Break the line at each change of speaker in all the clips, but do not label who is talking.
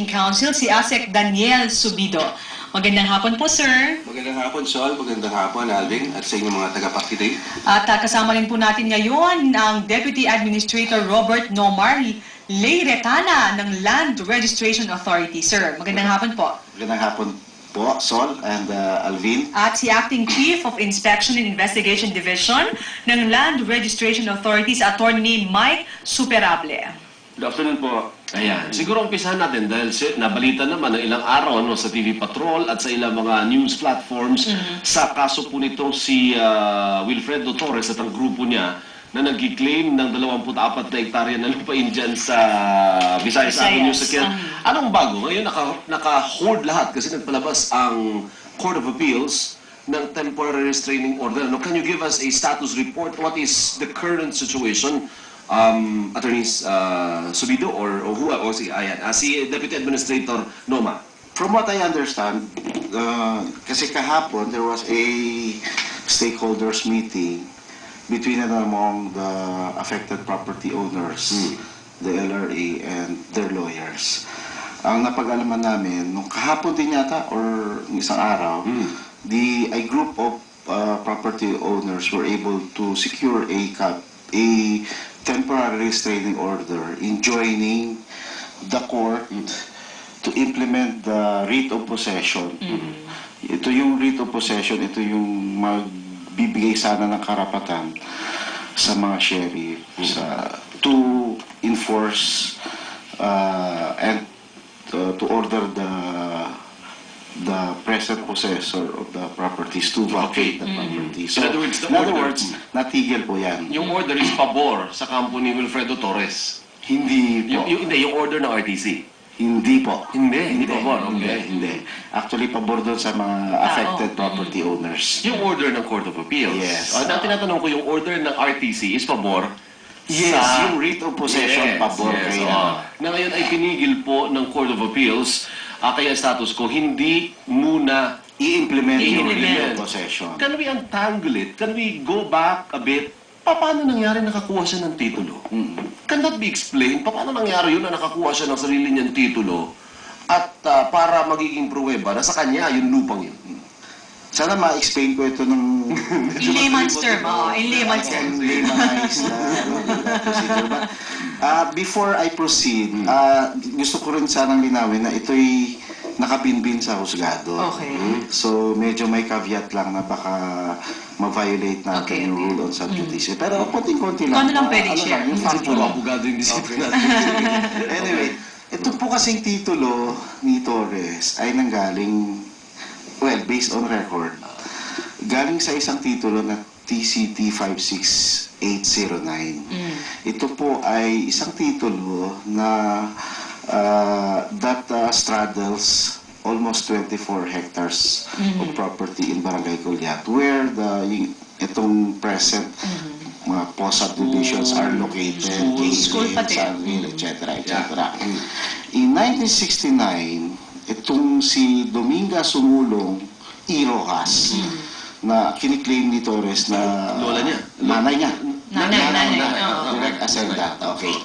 Council, si ASEC Daniel Subido. Magandang hapon po, sir.
Magandang hapon, Sol. Magandang hapon, Alvin, at sa inyong mga tagapakinig.
At kasama rin po natin ngayon ang Deputy Administrator Robert Nomar Leyretana ng Land Registration Authority. Sir, magandang hapon po.
Magandang hapon po, Sol and Alvin.
At si Acting Chief of Inspection and Investigation Division ng Land Registration Authorities, Attorney Mike Superable.
Good afternoon po. Ayan. Siguro umpisahan natin dahil nabalita naman ng ilang araw sa TV Patrol at sa ilang mga news platforms sa kaso po nitong si Wilfredo Torres at ang grupo niya na nag-claim ng 24 na hektarya na lupain dyan sa Visayas Avenue sa Quezon. Anong bago? Ngayon naka-hold lahat kasi nagpalabas ang Court of Appeals ng temporary restraining order. Now, can you give us a status report? What is the current situation? Attorneys Subido or si Deputy Administrator Noma.
From what I understand, kasi kahapon there was a stakeholders meeting between and among the affected property owners, the LRA and their lawyers. Ang napag-alaman namin, nung kahapon din yata or isang araw, a group of property owners were able to secure a temporary restraining order enjoining the court to implement the writ of possession. Ito yung writ of possession, ito yung magbibigay sana ng karapatan sa mga sheriff to enforce and to order the present possessor of the properties to vacate the property. So, in other words, natigil po yan.
Yung order is pabor sa kampo ni Wilfredo Torres.
Hindi po.
Yung order ng RTC.
Hindi po.
Hindi pabor. Okay.
Hindi. Actually, pabor doon sa mga affected property owners.
Yung order ng Court of Appeals.
Yes.
Tinatanong ko, yung order ng RTC is pabor
Yes,
sa...
yung writ of possession pabor kaya.
Na ngayon ay pinigil po ng Court of Appeals, kaya status ko, hindi muna
I-implement yung
I-implement.
writ of possession.
Can we untangle it? Can we go back a bit? Paano nangyari nakakuha siya ng titulo? Can that be explained? Paano nangyari yun na nakakuha siya ng sarili niyang titulo at para magiging pruweba na sa kanya yung lupang yun?
Sana ma-explain ko ito ng...
In layman's term. In layman's term.
Laymanized procedure. But before I proceed, gusto ko rin sanang linawin na ito'y nakabinbin sa husgado.
Okay.
So, medyo may caveat lang na baka ma-violate natin yung rule on sub judice. Pero konting-konti lang.
Ano lang pwedeng share?
Yung factual.
Abogado yung disiplina.
Anyway, ito po kasing titulo ni Torres ay nanggaling, well, based on record, galing sa isang titulo na TCT 56809. Ito po ay isang titulo na that straddles almost 24 hectares of property in Barangay Colyat, where itong present mga post-subdivisions are located,
School pati.
Sunville, etc. In 1969, itong si Dominga Sumulong E. Rojas, na kiniklaim ni Torres na
Lola niya?
Nanay niya.
Nanay.
Direct ascendant. Okay.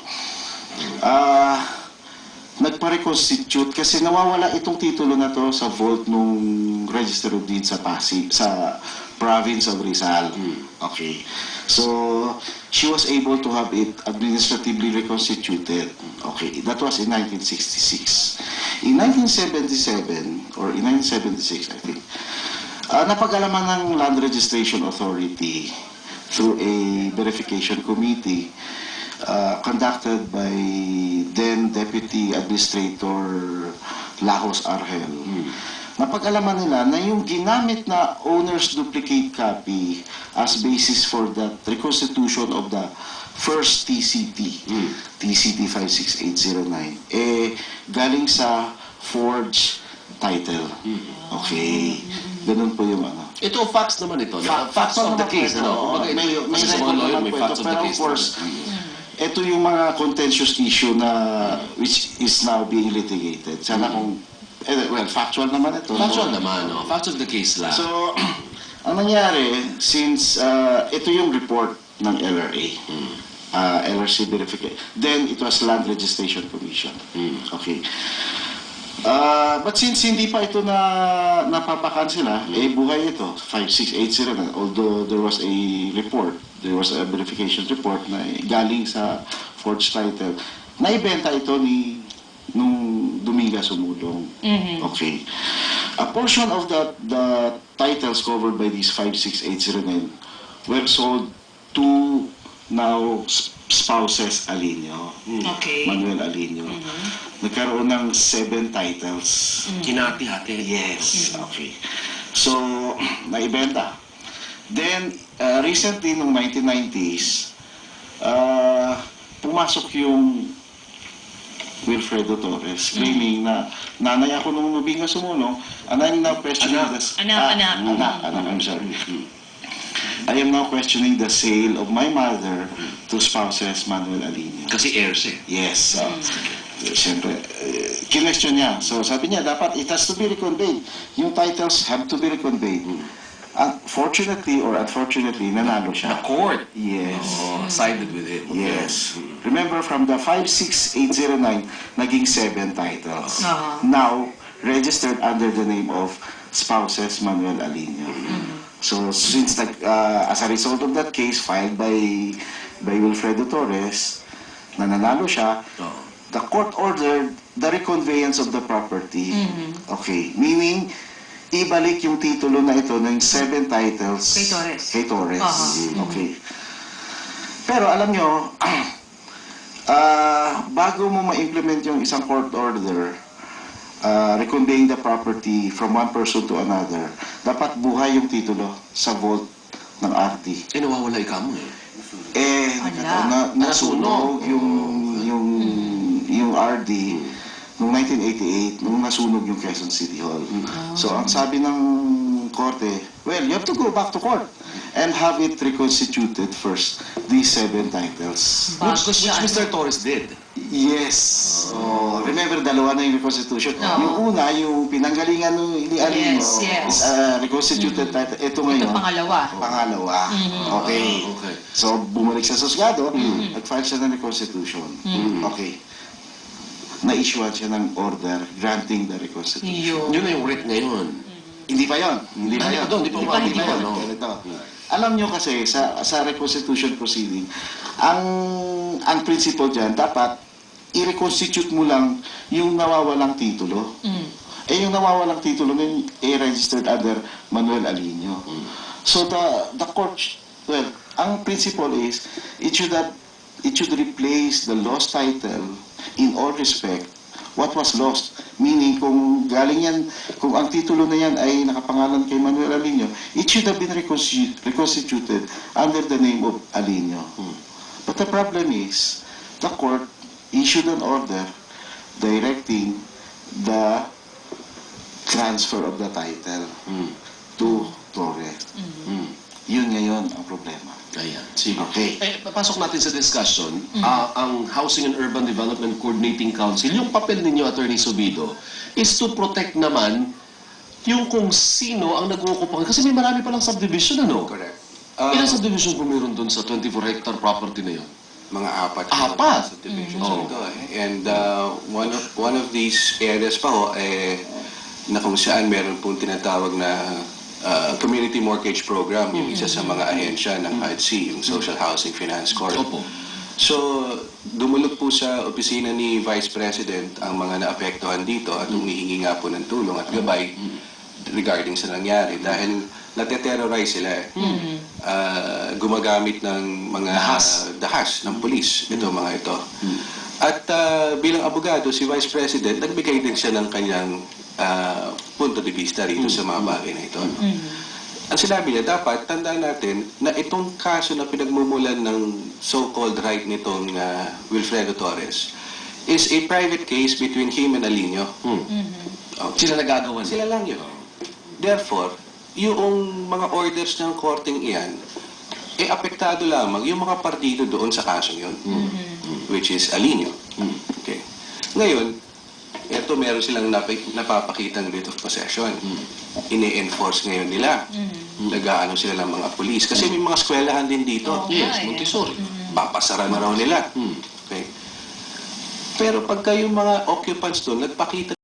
Nagpa-reconstitute kasi nawawala itong titulo na to sa vault nung Register of Deeds sa Pasig, sa province of Rizal. Okay. So, she was able to have it administratively reconstituted. Okay. That was in 1966. In 1977, or in 1976, I think, napag-alaman ng Land Registration Authority through a verification committee conducted by then Deputy Administrator Lajos Argel. Napag-alaman nila na yung ginamit na owner's duplicate copy as basis for the reconstitution of the first TCT, TCT 56809, galing sa forged title. Okay. Ganun po yung ano.
Ito, facts naman ito. Facts of the case.
May
Kasi sa mga lawyer, may facts of the
pero
case.
of course, ito yung mga contentious issue na which is now being litigated. Sana kung, well, factual naman ito.
Factual naman, no? Facts of the case lang.
So, ang nangyari, since ito yung report ng LRA, LRC verification, then it was Land Registration Commission. Okay. But since hindi pa ito na napapakansela, buhay ito, 5680 na. Although there was a verification report na galing sa forged title, naibenta ito nung Dominga Sumulong. Okay. A portion of the titles covered by these 56809 were sold to now spouses Alinio.
Okay.
Manuel Alinio. Nagkaroon ng 7 titles.
Kinati-hati.
Yes, okay. So, naibenta. Then, recently, noong 1990s, pumasok yung Wilfredo Torres, claiming na nanay ako nung Dominga Sumulong, and I'm now questioning
Anak.
I'm sorry. I am now questioning the sale of my mother to spouses Manuel Alinio.
Kasi heirs eh.
Yes. Siyempre, kinestyon niya. So, sabi niya, dapat it has to be reconveyed. Yung titles have to be reconveyed. Fortunately or unfortunately, nanalo
The
siya.
court
Yes.
sided with him.
Yes. Remember, from the 56809, naging 7 titles. Now, registered under the name of Spouses Manuel Alinio. So, since as a result of that case filed by Wilfredo Torres, na nanalo siya, the court ordered the reconveyance of the property. Okay. Meaning, ibalik yung titulo na ito ng 7 titles
Kay Torres.
Okay. Pero alam nyo, bago mo ma-implement yung isang court order, reconveying the property from one person to another, dapat buhay yung titulo sa vault ng RD.
Nawawala ikaw mo eh.
Nasunog yung RD noong 1988, nung nasunog yung Quezon City Hall. So, ang sabi ng korte, well, you have to go back to court and have it reconstituted first, these 7 titles.
Which Mr. Torres did.
Yes. So, remember, dalawa na yung reconstitution. Yung una, yung pinanggalingan ni Alino is reconstituted title. Ito ngayon. Pangalawa. Okay. So, bumalik sa Susgado, nag-file siya ng reconstitution. Okay. Na-issuean siya ng order granting the reconstitution.
Yun na yung writ ngayon.
Hindi pa yun. Hindi pa yun.
Hindi pa umabot
yun.
no?
Ganito. Alam nyo kasi, sa reconstitution proceeding, ang principle dyan, dapat i-reconstitute mo lang yung nawawalang titulo. Yung nawawalang titulo ng registered under Manuel Alinio. So the court, well, ang principle is, it should replace the lost title in all respect what was lost. Meaning, kung galing yan, kung ang titulo na yan ay nakapangalan kay Manuel Alinio, it should have been reconstituted under the name of Alinio. But the problem is, the court issued an order directing the transfer of the title to Torres. Yun ngayon ang problema.
Ayan, sige.
Okay.
Papasok natin sa discussion. Ang Housing and Urban Development Coordinating Council, yung papel ninyo, Attorney Subido, is to protect naman yung kung sino ang nag-uukupan. Kasi may marami palang subdivision, ano?
Correct.
Ilang subdivision po meron doon sa 24-hectare property na yun?
Mga 4
Apat?
subdivisions ito eh. And one of these areas pa ho, na kung saan meron pong tinatawag na community mortgage program, yung isa sa mga ahensya ng HUD-C, yung Social Housing Finance Corp.
Opo.
So, dumulog po sa opisina ni Vice President ang mga naapektuhan dito at humihingi nga po ng tulong at gabay regarding sa nangyari dahil nate-terrorize sila eh. Gumagamit ng mga dahas ng pulis mga ito. At bilang abogado, si Vice President, nagbigay din siya ng kanyang punto de vista rito sa mga bagay na ito. Ang sinabi niya, dapat tandaan natin na itong kaso na pinagmumulan ng so-called right nitong Wilfredo Torres is a private case between him and Alinio. Okay.
Sila nagagawa
Sila lang yun. Therefore, yung mga orders ng korteng iyan, apektado lamang yung mga partido doon sa kasong yun, which is Alinio. Okay. Ngayon, ito meron silang napapakitang writ of possession. Ini-enforce ngayon nila. Nag-aano sila ng mga pulis. Kasi may mga eskwelahan din dito.
Yes, Montessori.
Papasara na raw nila. Okay. Pero pagka yung mga occupants doon, nagpakita